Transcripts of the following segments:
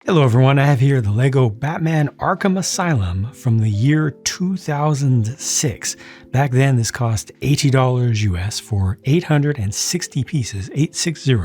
Hello everyone, I have here the LEGO Batman Arkham Asylum from the year 2006. Back then this cost $80 US for 860 pieces, 860,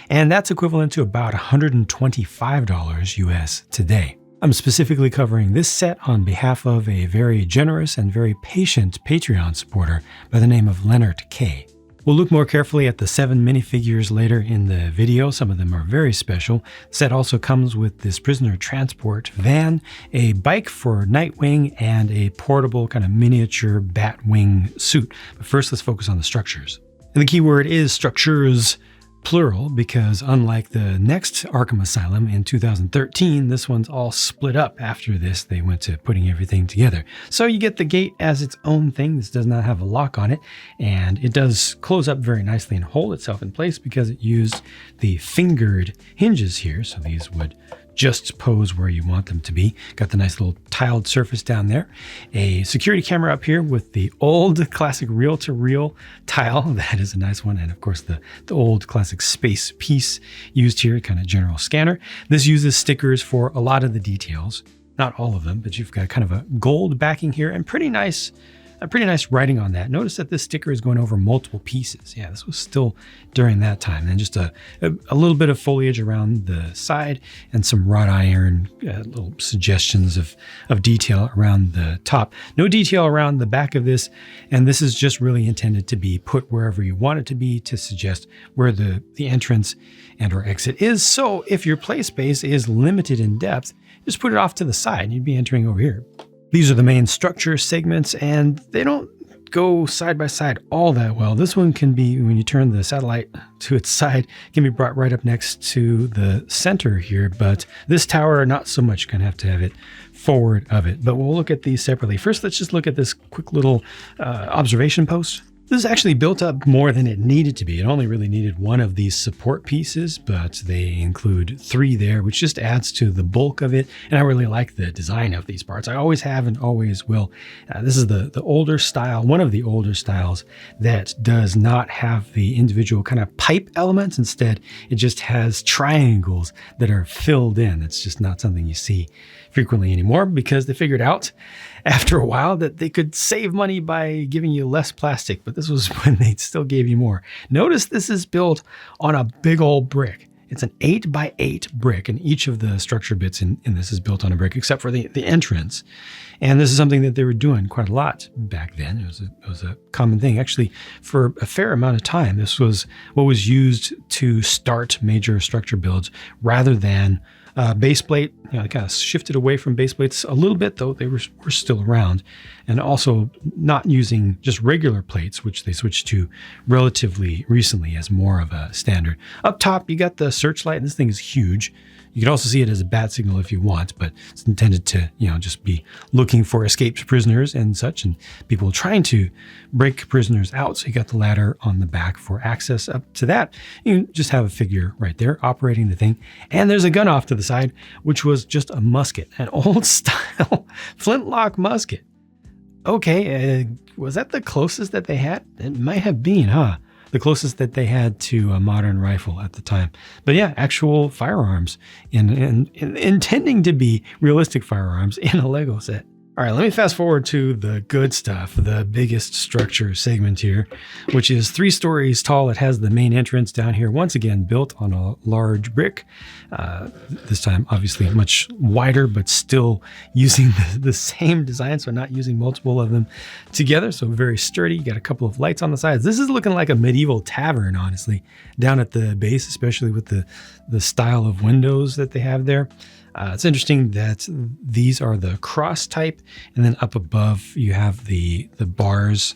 and that's equivalent to about $125 US today. I'm specifically covering this set on behalf of a very generous and very patient Patreon supporter by the name of Leonard K. We'll look more carefully at the 7 minifigures later in the video. Some of them are very special. The set also comes with this prisoner transport van, a bike for Nightwing, and a portable kind of miniature Batwing suit. But first, let's focus on the structures. And the key word is structures, plural, because unlike the next Arkham Asylum in 2013, this one's all split up after this. They went to putting everything together. So you get the gate as its own thing. This does not have a lock on it, and it does close up very nicely and hold itself in place because it used the fingered hinges here. So these would just pose where you want them to be. Got the nice little tiled surface down there. A security camera up here with the old classic reel-to-reel tile. That is a nice one. And of course the old classic space piece used here, kind of general scanner. This uses stickers for a lot of the details. Not all of them, but you've got kind of a gold backing here and pretty nice writing on that. Notice that this sticker is going over multiple pieces. Yeah, this was still during that time. And just a little bit of foliage around the side and some wrought iron, little suggestions of detail around the top. No detail around the back of this. And this is just really intended to be put wherever you want it to be to suggest where the entrance and or exit is. So if your play space is limited in depth, just put it off to the side and you'd be entering over here. These are the main structure segments, and they don't go side by side all that well. This one can be, when you turn the satellite to its side, can be brought right up next to the center here, but this tower, not so much. Going to have it forward of it, but we'll look at these separately. First, let's just look at this quick little observation post. This is actually built up more than it needed to be. It only really needed one of these support pieces, but they include 3 there, which just adds to the bulk of it. And I really like the design of these parts. I always have and always will. This is the older style, one of the older styles that does not have the individual kind of pipe elements. Instead, it just has triangles that are filled in. It's just not something you see frequently anymore because they figured out after a while that they could save money by giving you less plastic, but this was when they still gave you more. Notice this is built on a big old brick. It's an 8x8 brick, and each of the structure bits in this is built on a brick, except for the entrance. And this is something that they were doing quite a lot back then. It was a common thing. Actually, for a fair amount of time, this was what was used to start major structure builds rather than base plate. They kind of shifted away from base plates a little bit, though they were still around, and also not using just regular plates, which they switched to relatively recently as more of a standard. Up top, you got the searchlight, and this thing is huge. You can also see it as a bat signal if you want, but it's intended to, just be looking for escaped prisoners and such, and people trying to break prisoners out. So you got the ladder on the back for access up to that. You just have a figure right there operating the thing. And there's a gun off to the side, which was just a musket, an old style flintlock musket. Okay, was that the closest that they had? It might have been, huh? The closest that they had to a modern rifle at the time. But yeah, actual firearms and intending to be realistic firearms in a Lego set. All right, let me fast forward to the good stuff, the biggest structure segment here, which is 3 stories tall. It has the main entrance down here, once again built on a large brick. This time, obviously much wider, but still using the same design, so not using multiple of them together. So very sturdy. You got a couple of lights on the sides. This is looking like a medieval tavern, honestly, down at the base, especially with the style of windows that they have there. It's interesting that these are the cross type, and then up above you have the bars,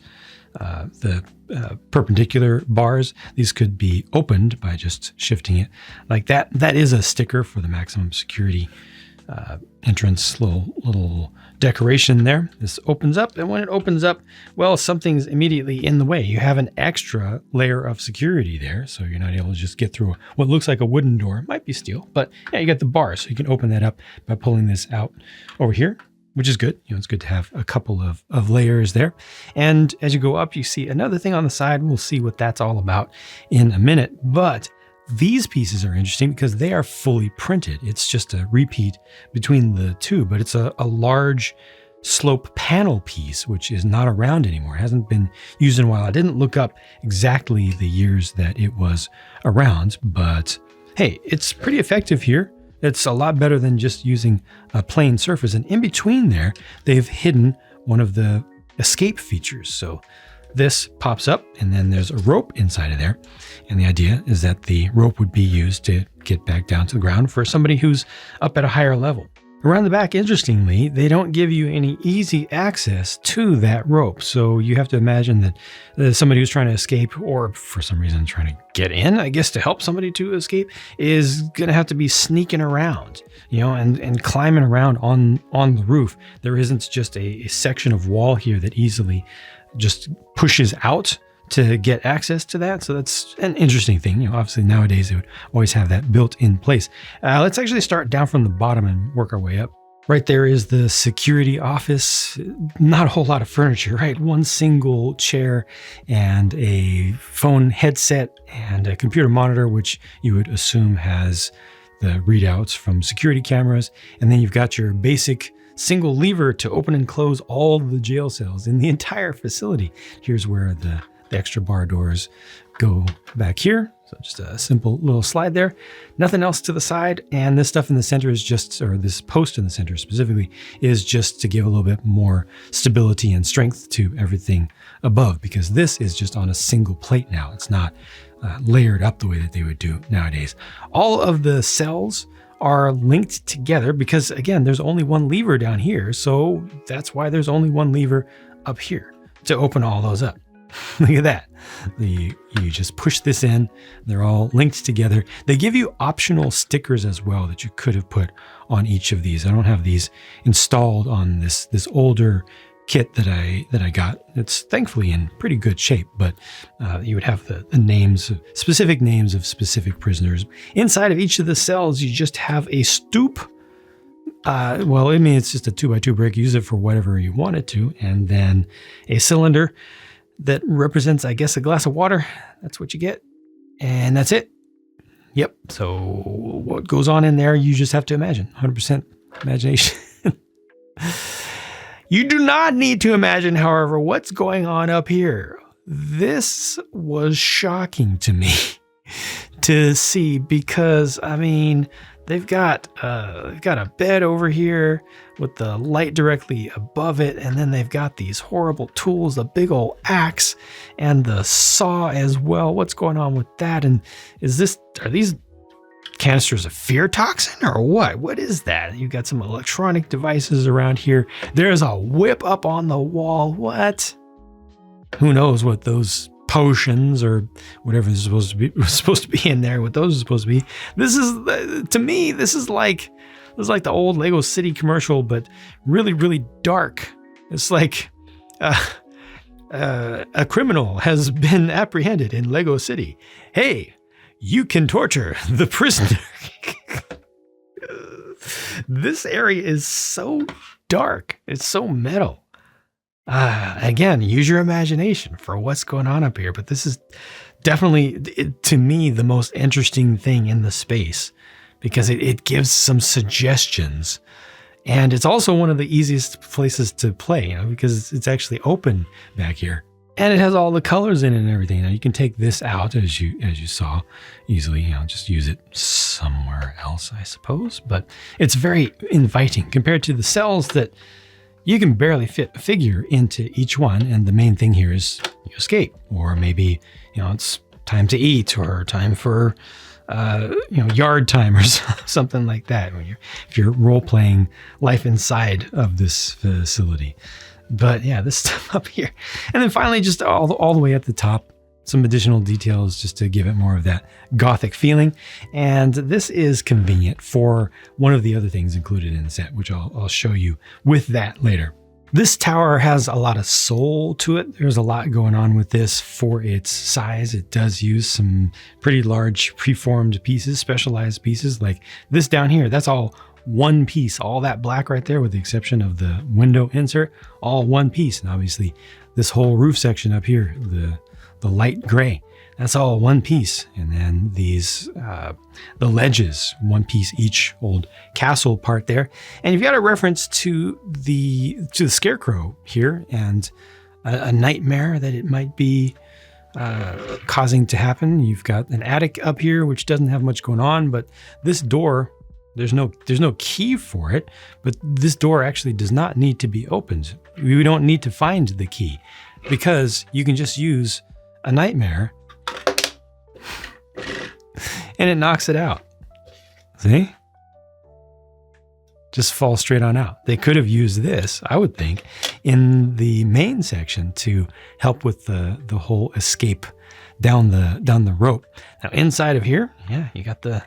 the perpendicular bars. These could be opened by just shifting it like that. That is a sticker for the maximum security entrance, little decoration there. This opens up, and when it opens up, well, something's immediately in the way. You have an extra layer of security there, so you're not able to just get through what looks like a wooden door. It might be steel, but yeah, you got the bar, so you can open that up by pulling this out over here, which is good. It's good to have a couple of layers there. And as you go up, you see another thing on the side. We'll see what that's all about in a minute, but These pieces are interesting because they are fully printed. It's just a repeat between the two, but it's a large slope panel piece, which is not around anymore. It hasn't been used in a while. I didn't look up exactly the years that it was around, but hey, it's pretty effective here. It's a lot better than just using a plain surface. And in between there, they've hidden one of the escape features. So this pops up and then there's a rope inside of there. And the idea is that the rope would be used to get back down to the ground for somebody who's up at a higher level. Around the back, interestingly, they don't give you any easy access to that rope. So you have to imagine that somebody who's trying to escape, or for some reason trying to get in, I guess, to help somebody to escape, is going to have to be sneaking around, and climbing around on the roof. There isn't just a section of wall here that easily just pushes out to get access to that. So that's an interesting thing. Obviously nowadays they would always have that built in place. Let's actually start down from the bottom and work our way up. Right there is the security office. Not a whole lot of furniture, right? One single chair and a phone headset and a computer monitor, which you would assume has the readouts from security cameras. And then you've got your basic single lever to open and close all the jail cells in the entire facility. Here's where the extra bar doors go back here. So just a simple little slide there. Nothing else to the side. And this stuff in the center is just, or this post in the center specifically, is just to give a little bit more stability and strength to everything above, because this is just on a single plate now. It's not layered up the way that they would do nowadays. All of the cells are linked together because, again, there's only one lever down here. So that's why there's only one lever up here to open all those up. Look at that. You just push this in. They're all linked together. They give you optional stickers as well that you could have put on each of these. I don't have these installed on this older kit that I got. It's thankfully in pretty good shape, but you would have the names, specific names of specific prisoners. Inside of each of the cells, you just have a stoop. It's just a 2x2 brick. Use it for whatever you want it to. And then a cylinder that represents, I guess, a glass of water. That's what you get. And that's it. Yep. So what goes on in there, you just have to imagine. 100% imagination. You do not need to imagine, however, what's going on up here. This was shocking to me to see because, they've got a bed over here with the light directly above it, and then they've got these horrible tools, the big old axe and the saw as well. What's going on with that? And are these canisters of fear toxin or what? What is that? You've got some electronic devices around here. There's a whip up on the wall. What? Who knows what those potions or whatever is supposed to be in there, what those are supposed to be. This is, to me, this is like the old Lego City commercial, but really, really dark. It's like a criminal has been apprehended in Lego City. Hey, you can torture the prisoner. This area is so dark. It's so metal. Again, use your imagination for what's going on up here. But this is definitely, to me, the most interesting thing in the space because it gives some suggestions. And it's also one of the easiest places to play, because it's actually open back here. And it has all the colors in it and everything. Now you can take this out as you saw easily, just use it somewhere else, I suppose. But it's very inviting compared to the cells that you can barely fit a figure into each one. And the main thing here is you escape, or maybe, it's time to eat or time for, yard time or something like that. If you're role playing life inside of this facility. But yeah, this stuff up here. And then finally, just all the way at the top, some additional details just to give it more of that gothic feeling. And this is convenient for one of the other things included in the set, which I'll show you with that later. This tower has a lot of soul to it. There's a lot going on with this for its size. It does use some pretty large preformed pieces, specialized pieces like this down here. That's all one piece, all that black right there, with the exception of the window insert, all one piece. And obviously this whole roof section up here, the light gray, That's all one piece. And then these, the ledges, one piece each, old castle part there. And you've got a reference to the Scarecrow here and a nightmare that it might be causing to happen. You've got an attic up here, which doesn't have much going on, but this door, there's no key for it, but this door actually does not need to be opened. We don't need to find the key because you can just use a nightmare and it knocks it out. See? Just falls straight on out. They could have used this, I would think, in the main section to help with the whole escape down the rope. Now inside of here, yeah, you got the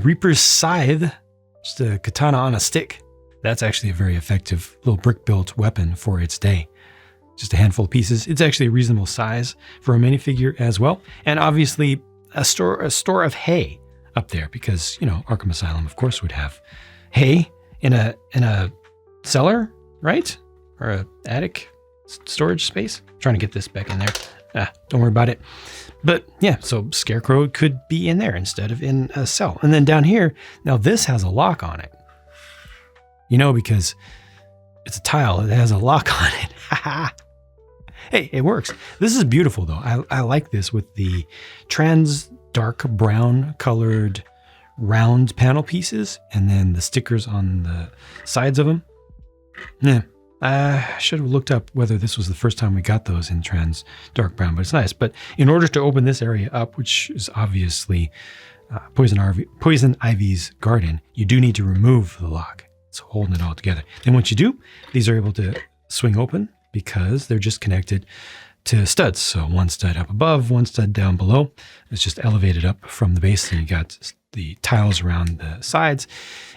Reaper's Scythe, just a katana on a stick. That's actually a very effective little brick-built weapon for its day. Just a handful of pieces. It's actually a reasonable size for a minifigure as well. And obviously a store of hay up there because, you know, Arkham Asylum, of course, would have hay in a cellar, right? Or a attic storage space. I'm trying to get this back in there. Don't worry about it. But yeah, so Scarecrow could be in there instead of in a cell. And then down here, now this has a lock on it. You know, because it's a tile, it has a lock on it. Hey, it works. This is beautiful though. I like this with the trans dark brown colored round panel pieces and then the stickers on the sides of them. Yeah. I should have looked up whether this was the first time we got those in trans dark brown, but it's nice. But in order to open this area up, which is obviously Poison Ivy's garden, you do need to remove the lock. It's holding it all together. And once you do, these are able to swing open because they're just connected to studs. So one stud up above, one stud down below. It's just elevated up from the base. And you got the tiles around the sides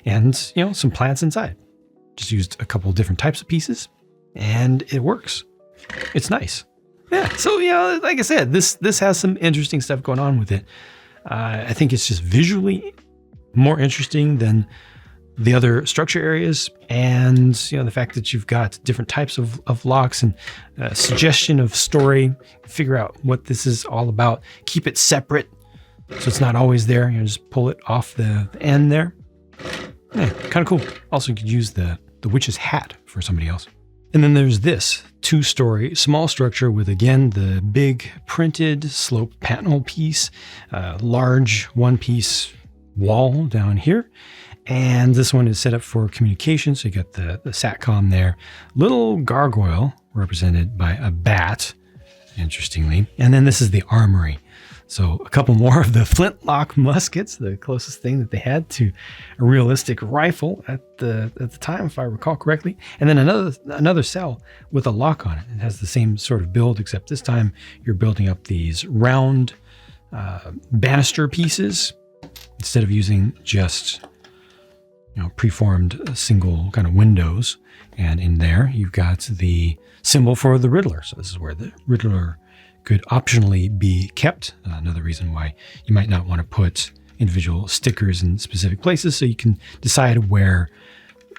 and, you know, some plants inside. Just used a couple different types of pieces and it works. It's nice. Yeah. So, you know, like I said, this has some interesting stuff going on with it. I think it's just visually more interesting than the other structure areas. And, you know, the fact that you've got different types of locks and suggestion of story, figure out what this is all about, keep it separate. So it's not always there. You know, just pull it off the end there. Yeah, kind of cool. Also, you could use the witch's hat for somebody else. And then there's this 2-story small structure with, again, the big printed slope panel piece, large one-piece wall down here. And this one is set up for communication. So you got the SATCOM there. Little gargoyle represented by a bat, interestingly. And then this is the Armory. So a couple more of the flintlock muskets, the closest thing that they had to a realistic rifle at the time, if I recall correctly. And then another cell with a lock on it. It has the same sort of build, except this time you're building up these round banister pieces instead of using just, you know, preformed single kind of windows. And in there you've got the symbol for the Riddler. So this is where the Riddler could optionally be kept. Another reason why you might not want to put individual stickers in specific places, so you can decide where,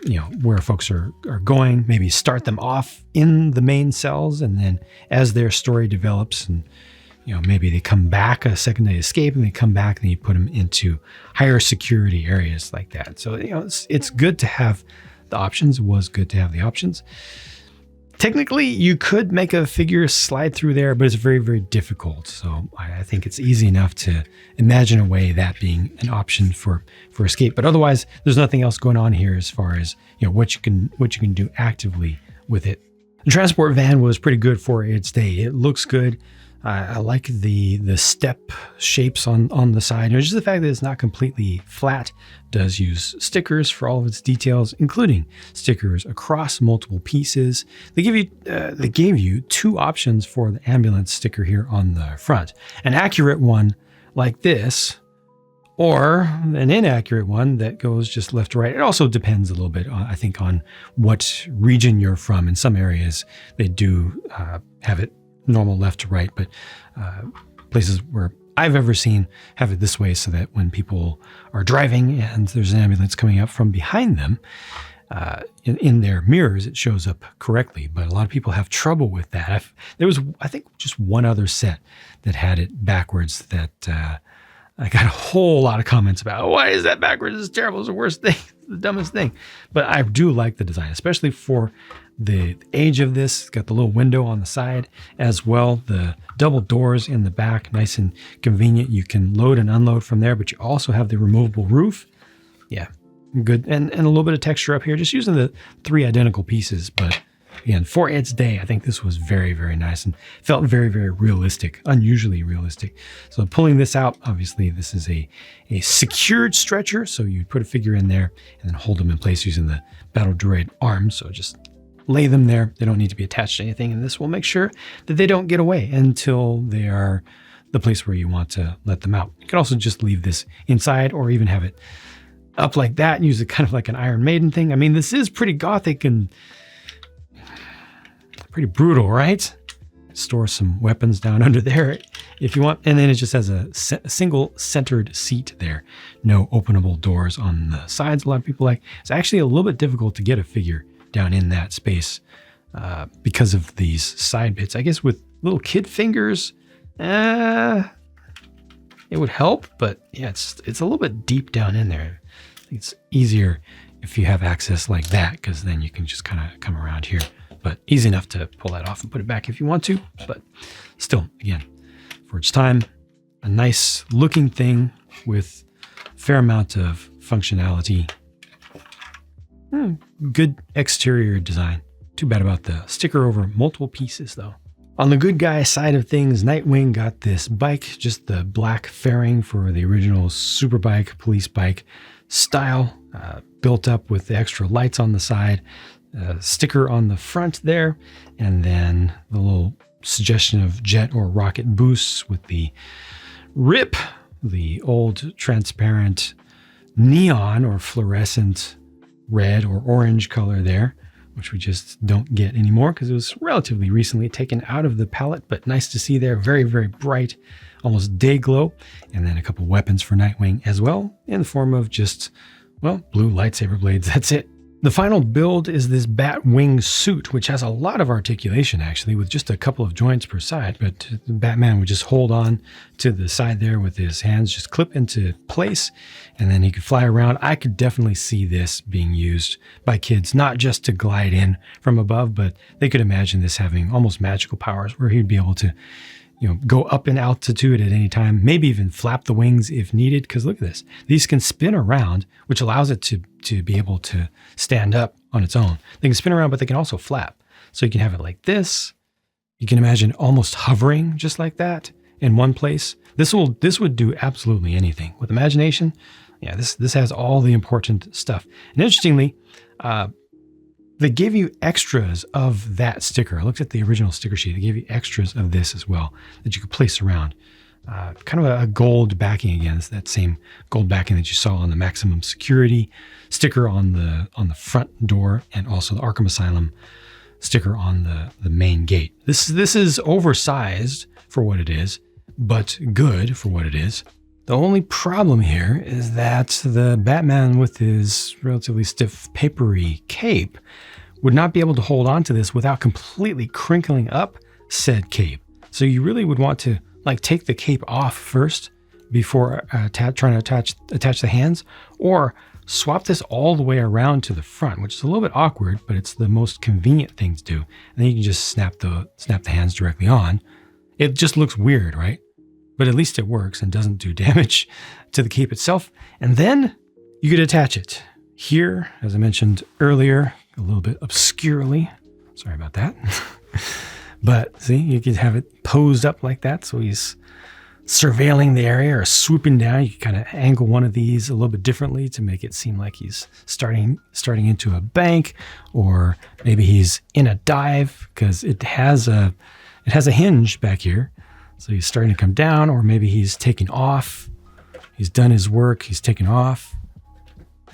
you know, where folks are going, maybe start them off in the main cells, and then as their story develops and, you know, maybe they come back a second they escape and they come back and you put them into higher security areas like that. So, you know, it's good to have the options. It was good to have the options. Technically, you could make a figure slide through there, but it's very, very difficult. So I think it's easy enough to imagine a way that being an option for escape. But otherwise, there's nothing else going on here as far as, you know, what you can do actively with it. The transport van was pretty good for its day. It looks good. I like the step shapes on the side. Just the fact that it's not completely flat. Does use stickers for all of its details, including stickers across multiple pieces. They gave you 2 options for the ambulance sticker here on the front. An accurate one like this, or an inaccurate one that goes just left to right. It also depends a little bit, I think, on what region you're from. In some areas, they do have it normal left to right, but places where I've ever seen have it this way so that when people are driving and there's an ambulance coming up from behind them, in their mirrors, it shows up correctly, but a lot of people have trouble with that. There was, I think, just one other set that had it backwards that I got a whole lot of comments about. Why is that backwards? It's terrible. It's the worst thing, the dumbest thing. But I do like the design, especially for the age of this. It's got the little window on the side as well. The double doors in the back, nice and convenient. You can load and unload from there, but you also have the removable roof. Yeah, good. And a little bit of texture up here, just using the 3 identical pieces. But again, for its day, I think this was very, very nice and felt very, very realistic, unusually realistic. So pulling this out, obviously this is a secured stretcher. So you put a figure in there and then hold them in place using the Battle Droid arms. So just lay them there. They don't need to be attached to anything. And this will make sure that they don't get away until they are the place where you want to let them out. You can also just leave this inside or even have it up like that and use it kind of like an Iron Maiden thing. I mean, this is pretty gothic and pretty brutal, right? Store some weapons down under there if you want. And then it just has a single centered seat there. No openable doors on the sides. A lot of people like. It's actually a little bit difficult to get a figure down in that space because of these side bits. I guess with little kid fingers, it would help, but yeah, it's a little bit deep down in there. I think it's easier if you have access like that, because then you can just kind of come around here. But easy enough to pull that off and put it back if you want to. But still, again, for its time, a nice looking thing with a fair amount of functionality. Good exterior design. Too bad about the sticker over multiple pieces though. On the good guy side of things, Nightwing got this bike, just the black fairing for the original Superbike, police bike style, built up with the extra lights on the side. Sticker on the front there, and then the little suggestion of jet or rocket boosts with the RIP, the old transparent neon or fluorescent red or orange color there, which we just don't get anymore because it was relatively recently taken out of the palette, but nice to see there. Very, very bright, almost day glow. And then a couple weapons for Nightwing as well in the form of just, well, blue lightsaber blades. That's it. The final build is this Batwing suit, which has a lot of articulation actually, with just a couple of joints per side, but Batman would just hold on to the side there with his hands, just clip into place, and then he could fly around. I could definitely see this being used by kids, not just to glide in from above, but they could imagine this having almost magical powers where he'd be able to, you know, go up in altitude at any time, maybe even flap the wings if needed. Because look at this. These can spin around, which allows it to be able to stand up on its own. They can spin around, but they can also flap. So you can have it like this. You can imagine almost hovering just like that in one place. This would do absolutely anything. With imagination, yeah, this has all the important stuff. And interestingly, they gave you extras of that sticker. I looked at the original sticker sheet. They gave you extras of this as well that you could place around. Kind of a gold backing again. It's that same gold backing that you saw on the maximum security sticker on the front door, and also the Arkham Asylum sticker on the main gate. This is oversized for what it is, but good for what it is. The only problem here is that the Batman with his relatively stiff papery cape would not be able to hold on to this without completely crinkling up said cape. So you really would want to like take the cape off first before trying to attach the hands, or swap this all the way around to the front, which is a little bit awkward, but it's the most convenient thing to do. And then you can just snap the hands directly on. It just looks weird, right? But at least it works and doesn't do damage to the cape itself. And then you could attach it here, as I mentioned earlier, a little bit obscurely. Sorry about that. But see, you could have it posed up like that. So he's surveilling the area or swooping down. You can kind of angle one of these a little bit differently to make it seem like he's starting into a bank, or maybe he's in a dive because it has a hinge back here. So he's starting to come down, or maybe he's taking off. He's done his work. He's taken off.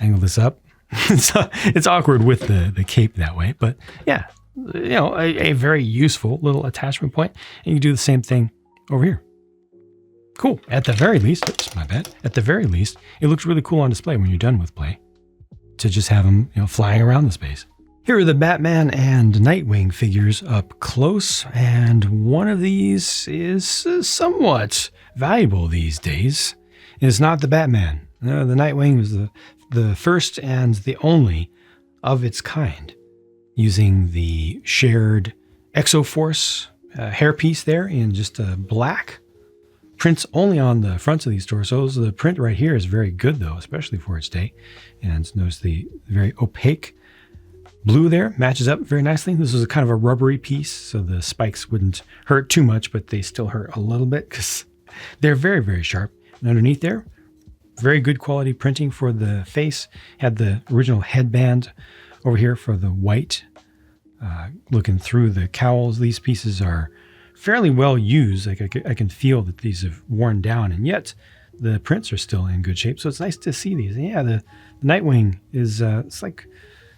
Angle this up. It's awkward with the cape that way, but yeah, you know, a very useful little attachment point. And you can do the same thing over here. Cool. At the very least, oops, my bad. At the very least, it looks really cool on display when you're done with play. to just have them, flying around the space. Here are the Batman and Nightwing figures up close, and one of these is somewhat valuable these days. It's not the Batman. No, the Nightwing was the first and the only of its kind, using the shared Exoforce hairpiece there in just a black. Prints only on the fronts of these torsos. The print right here is very good though, especially for its day. And notice the very opaque blue there matches up very nicely. This is a kind of a rubbery piece, so the spikes wouldn't hurt too much, but they still hurt a little bit because they're very, very sharp. And underneath there, very good quality printing for the face. Had the original headband over here for the white. Looking through the cowls, these pieces are fairly well used. Like I can feel that these have worn down, and yet the prints are still in good shape. So it's nice to see these. And yeah, the Nightwing is it's like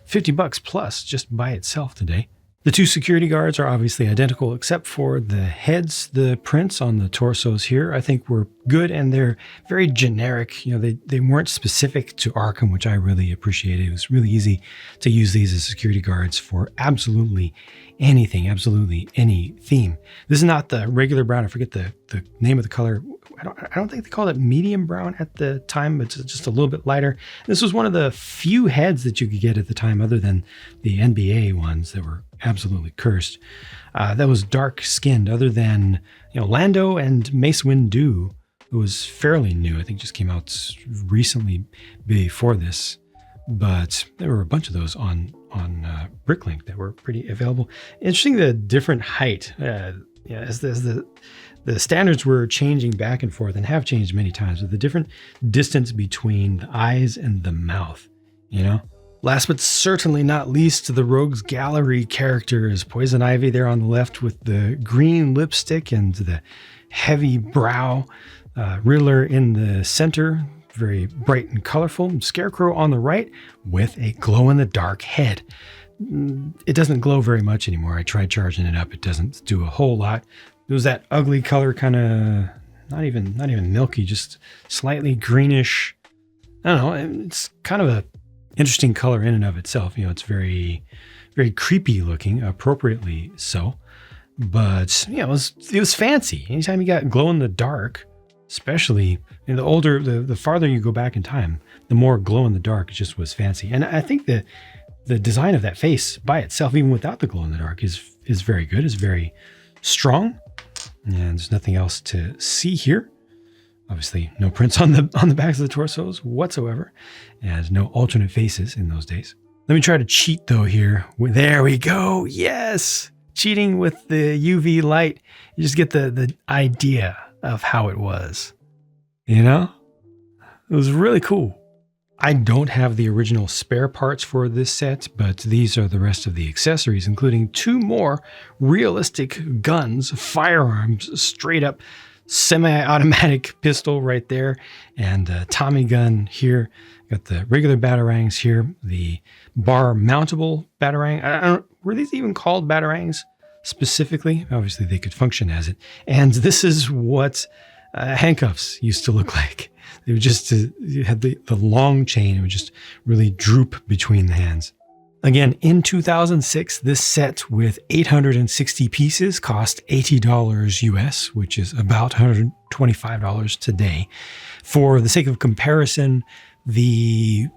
$50 plus just by itself today. The two security guards are obviously identical except for the heads. The prints on the torsos here I think were good, and they're very generic. They weren't specific to Arkham, which I really appreciated. It was really easy to use these as security guards for absolutely anything, absolutely any theme. This is not the regular brown. I forget the name of the color. I don't think they called it medium brown at the time, but it's just a little bit lighter. This was one of the few heads that you could get at the time, other than the NBA ones that were absolutely cursed. That was dark skinned, other than Lando and Mace Windu, who was fairly new. I think just came out recently before this, but there were a bunch of those on Bricklink that were pretty available. Interesting, the different height. As the standards were changing back and forth, and have changed many times, with the different distance between the eyes and the mouth, Last but certainly not least, the Rogues Gallery characters. Poison Ivy there on the left with the green lipstick and the heavy brow. Riddler in the center, very bright and colorful. Scarecrow on the right with a glow-in-the-dark head. It doesn't glow very much anymore. I tried charging it up. It doesn't do a whole lot. It was that ugly color, kind of not even milky, just slightly greenish. I don't know. It's kind of a interesting color in and of itself. It's very, very creepy looking, appropriately so. But it was fancy. Anytime you got glow in the dark, especially the farther you go back in time, the more glow in the dark just was fancy. And I think the design of that face by itself, even without the glow in the dark, is very good. Is very strong. And there's nothing else to see here. Obviously, no prints on the backs of the torsos whatsoever, and no alternate faces in those days. Let me try to cheat though here. There we go. Yes, cheating with the UV light. You just get the idea of how it was. It was really cool. I don't have the original spare parts for this set, but these are the rest of the accessories, including two more realistic guns, firearms, straight up semi-automatic pistol right there, and a Tommy gun here. Got the regular batarangs here, the bar mountable batarang. I don't, were these even called batarangs specifically? Obviously they could function as it. And this is what handcuffs used to look like. They would just, you had the long chain. It would just really droop between the hands. Again, in 2006, this set with 860 pieces cost $80 US, which is about $125 today. For the sake of comparison, the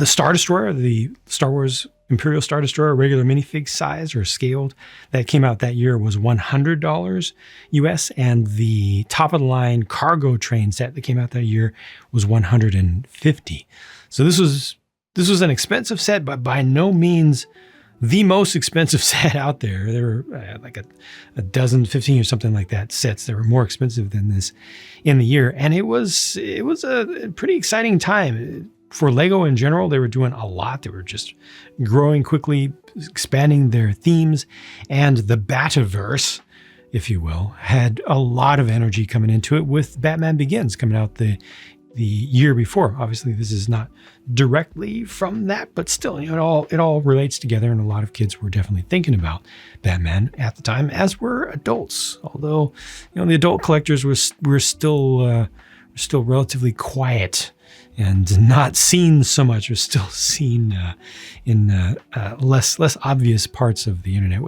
Star Destroyer, the Star Wars Imperial Star Destroyer, regular minifig size or scaled, that came out that year was $100 US, and the top of the line cargo train set that came out that year was $150. So this was an expensive set, but by no means the most expensive set out there. There were like a dozen, 15 or something like that sets that were more expensive than this in the year. And it was a pretty exciting time. For Lego in general, they were doing a lot. They were just growing quickly, expanding their themes. And the Bativerse, if you will, had a lot of energy coming into it, with Batman Begins coming out the year before. Obviously, this is not directly from that, but still, it all relates together, and a lot of kids were definitely thinking about Batman at the time, as were adults. Although, the adult collectors were still still relatively quiet and not seen so much, or still seen in less obvious parts of the internet.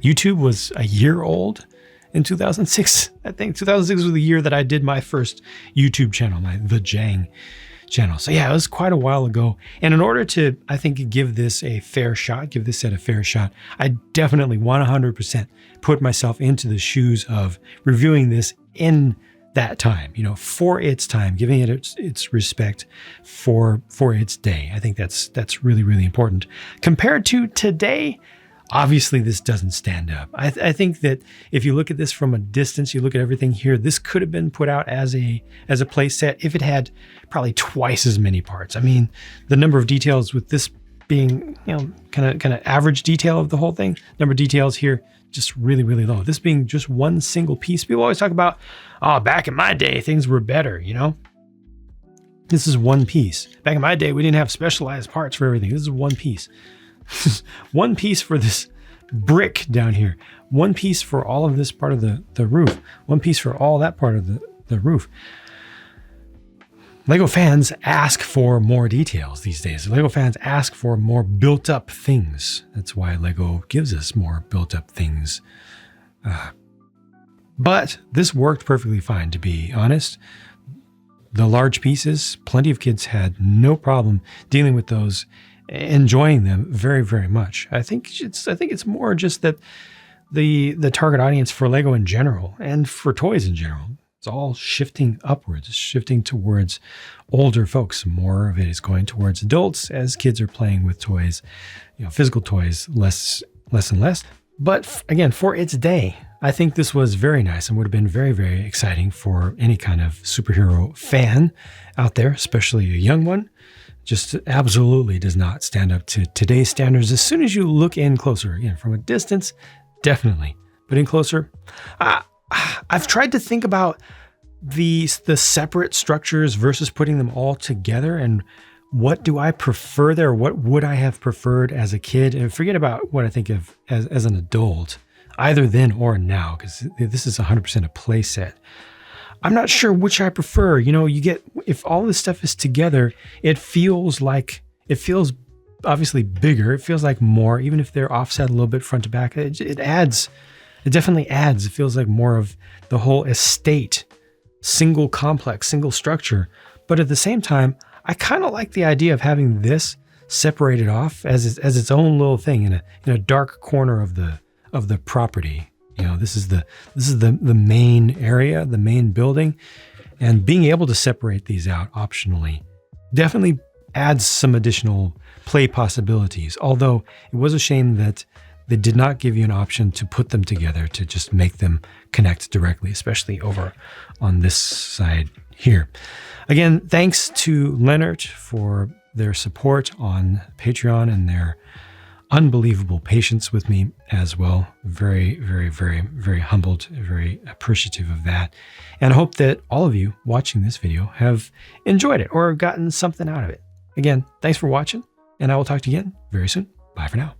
YouTube was a year old in 2006. I think 2006 was the year that I did my first YouTube channel, the JANG channel. So yeah, it was quite a while ago. And in order to, I think, give this set a fair shot, I definitely 100% put myself into the shoes of reviewing this in that time, for its time, giving it its respect for its day. I think that's really, really important. Compared to today, obviously this doesn't stand up. I think that if you look at this from a distance, you look at everything here, this could have been put out as a play set if it had probably twice as many parts. I mean, the number of details with this being, kind of average detail of the whole thing, number of details here, just really, really low. This being just one single piece. People always talk about, back in my day, things were better, This is one piece. Back in my day, we didn't have specialized parts for everything. This is one piece. One piece for this brick down here. One piece for all of this part of the roof. One piece for all that part of the roof. Lego fans ask for more details these days. Lego fans ask for more built-up things. That's why Lego gives us more built-up things. But this worked perfectly fine, to be honest. The large pieces, plenty of kids had no problem dealing with those, enjoying them very, very much. I think it's more just that the target audience for Lego in general, and for toys in general, it's all shifting upwards. It's shifting towards older folks. More of it is going towards adults as kids are playing with toys, physical toys, less and less. But again, for its day, I think this was very nice and would have been very, very exciting for any kind of superhero fan out there, especially a young one. Just absolutely does not stand up to today's standards. As soon as you look in closer, again, from a distance, definitely, but in closer, I've tried to think about the separate structures versus putting them all together, and what do I prefer there? What would I have preferred as a kid? And forget about what I think of as an adult, either then or now, because this is 100% a play set. I'm not sure which I prefer. You get, if all this stuff is together, it feels obviously bigger. It feels like more, even if they're offset a little bit front to back. It definitely adds. It feels like more of the whole estate, single complex, single structure. But at the same time, I kind of like the idea of having this separated off as its own little thing in a dark corner of the property. This is the main area, the main building, and being able to separate these out optionally definitely adds some additional play possibilities. Although it was a shame that they did not give you an option to put them together, to just make them connect directly, especially over on this side here. Again, thanks to Leonard for their support on Patreon and their unbelievable patience with me as well. Very, very, very, very humbled, very appreciative of that. And I hope that all of you watching this video have enjoyed it or gotten something out of it. Again, thanks for watching, and I will talk to you again very soon. Bye for now.